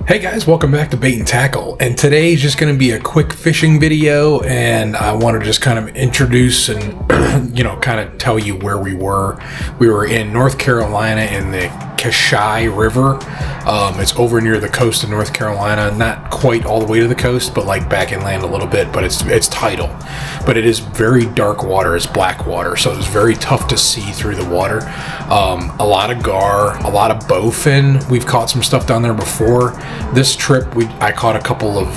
Hey guys, welcome back to Bait and Tackle, and today is just going to be a quick fishing video, and I want to just kind of introduce and kind of tell you where we were. We were in North Carolina in the Cashie River. It's over near the coast of North Carolina, not quite all the way to the coast, but like back inland a little bit, but it's tidal. But it is very dark water, it's black water, so it's very tough to see through the water. A lot of gar, a lot of bowfin. We've caught some stuff down there before. This trip, I caught a couple of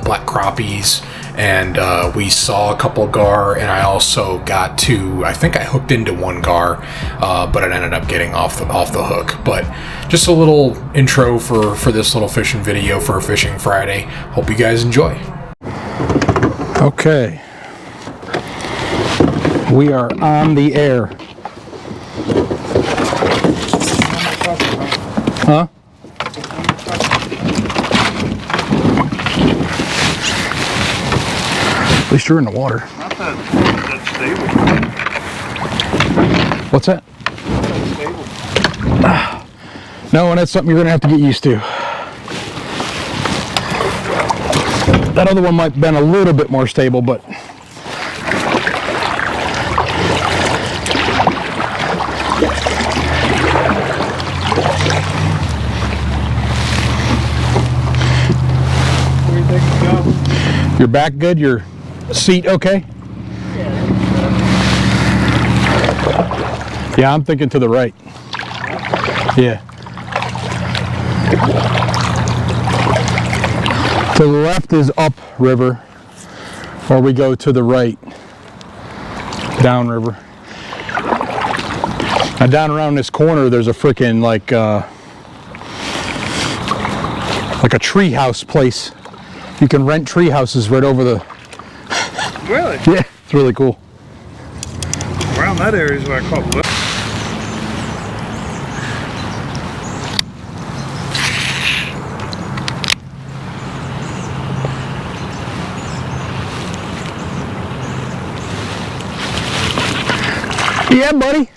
black crappies, and we saw a couple gar, and I also got I think I hooked into one gar, but it ended up getting off the hook. But just a little intro for this little fishing video for Fishing Friday. Hope you guys enjoy. Okay, we are on the air. Huh? At least you're in the water. Not that stable. What's that? Not that stable. No, and that's something you're going to have to get used to. That other one might have been a little bit more stable, but Where do you think it goes? your back good? Your seat okay? Yeah, I'm thinking to the right. Yeah. To the left is up river, or we go to the right, down river. Now down around this corner there's a freaking like a tree house place. You can rent tree houses right over the... Really? Yeah, it's really cool. Around that area is what I call Lurks. Yeah, buddy.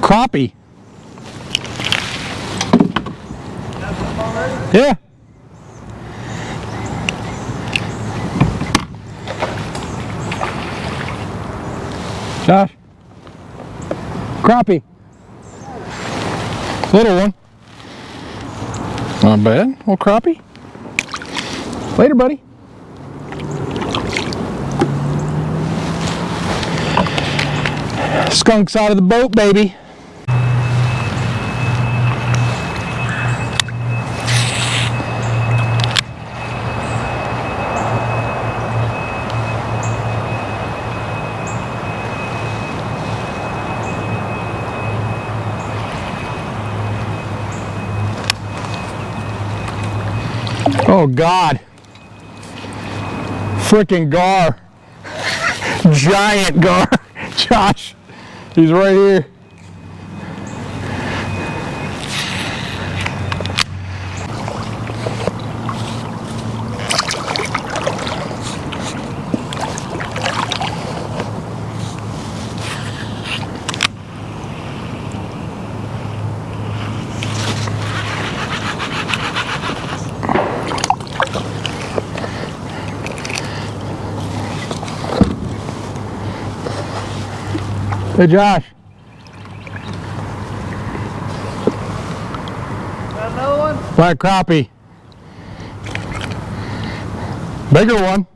Crappie. Yeah. Josh. Crappie. Little one. Not bad. Little crappie. Later, buddy. Skunks out of the boat, baby. Oh God. Frickin' gar. Giant gar. Josh. He's right here. Hey Josh. Got another one? Black crappie. Bigger one.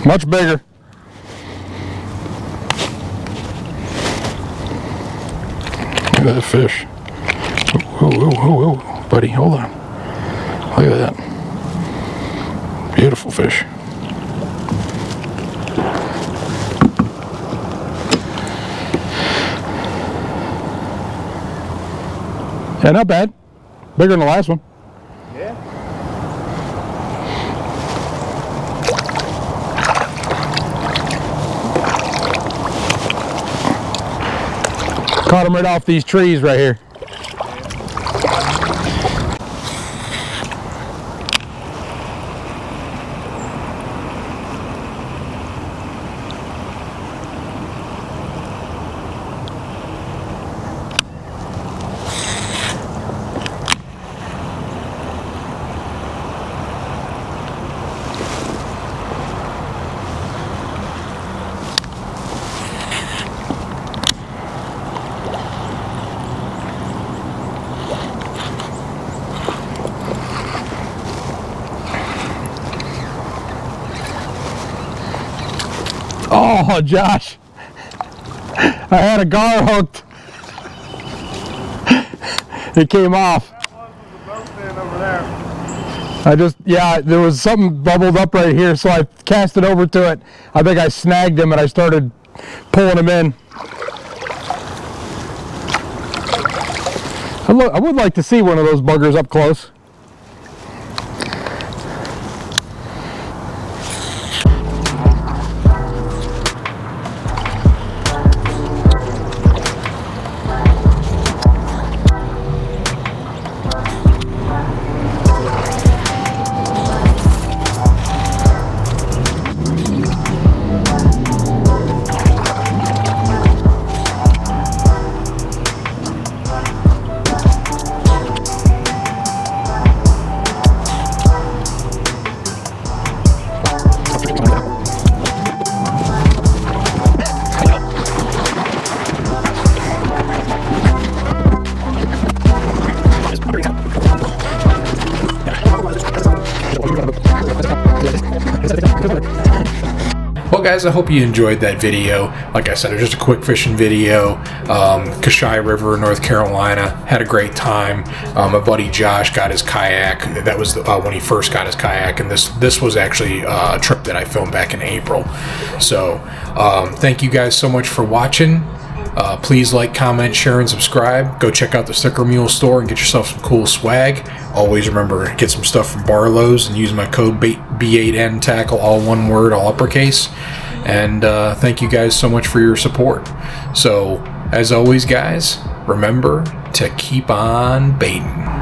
Much bigger. Look at that fish. Whoa, whoa, whoa, whoa. Buddy, hold on. Look at that. Beautiful fish. Yeah, not bad. Bigger than the last one. Yeah. Caught him right off these trees right here. Oh, Josh. I had a gar hooked. It came off. Yeah, there was something bubbled up right here, so I cast it over to it. I think I snagged him and I started pulling him in. I would like to see one of those buggers up close. Well guys, I hope you enjoyed that video. Like I said, it was just a quick fishing video. Cashie River, North Carolina. Had a great time. My buddy Josh got his kayak. That was when he first got his kayak, and this was actually a trip that I filmed back in April. So thank you guys so much for watching. Please like, comment, share, and subscribe. Go check out the Sticker Mule store and get yourself some cool swag. Always remember, get some stuff from Barlow's and use my code B8N Tackle, all one word, all uppercase. And thank you guys so much for your support. So, as always, guys, remember to keep on baiting.